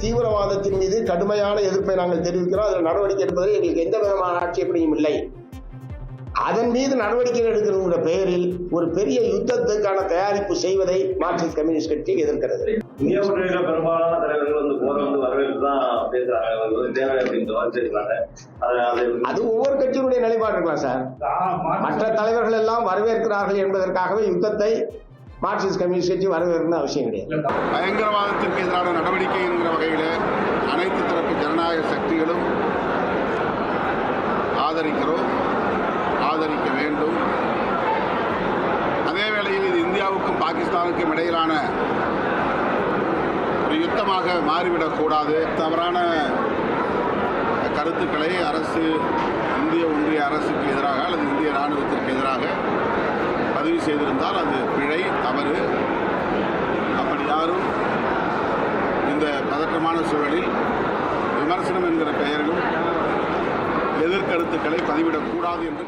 தீவிரவாதத்தின் மீது கடுமையான எதிர்ப்பை நாங்கள் தெரிவிக்கிறோம். அதில் நடவடிக்கை எடுப்பதில் எங்களுக்கு எந்த விதமான ஆட்சேபனையும் இல்லை. அதன் மீது நடவடிக்கை எடுக்கிற பெயரில் ஒரு பெரிய யுத்தத்துக்கான தயாரிப்பு செய்வதை மார்க்சிஸ்ட் கம்யூனிஸ்ட் கட்சி எதிர்க்கிறது. இந்திய கூட்டணியில பெரும்பாலான தலைவர்கள் போரை வரவேற்று தான் பேசுறாங்க. அது ஒவ்வொரு கட்சியினுடைய நிலைப்பாடு இருக்கலாம் சார். மற்ற தலைவர்கள் எல்லாம் வரவேற்கிறார்கள் என்பதற்காகவே யுத்தத்தை மார்க்சிஸ்ட் கம்யூனிஸ்ட் கட்சி வரவேற்கணும் அவசியம் கிடையாது. பயங்கரவாதத்திற்கு எதிரான நடவடிக்கை என்கிற வகையில் அனைத்து தரப்பு ஜனநாயக சக்திகளும் ஆதரிக்கிறோம், ஆதரிக்க வேண்டும். அதே வேளையில் இது இந்தியாவுக்கும் பாகிஸ்தானுக்கும் இடையிலான ஒரு யுத்தமாக மாறிவிடக்கூடாது. தவறான கருத்துக்களை அரசு, இந்திய ஒன்றிய அரசுக்கு எதிராக அல்லது இந்திய இராணுவத்திற்கு எதிராக பதிவு செய்திருந்தால் அது பிழை, தவறு. அப்படி யாரும் இந்த பதற்றமான சூழலில் விமர்சனம் என்கிற பெயரிலும் எதிர்கருத்துக்களை பதிவிடக்கூடாது என்று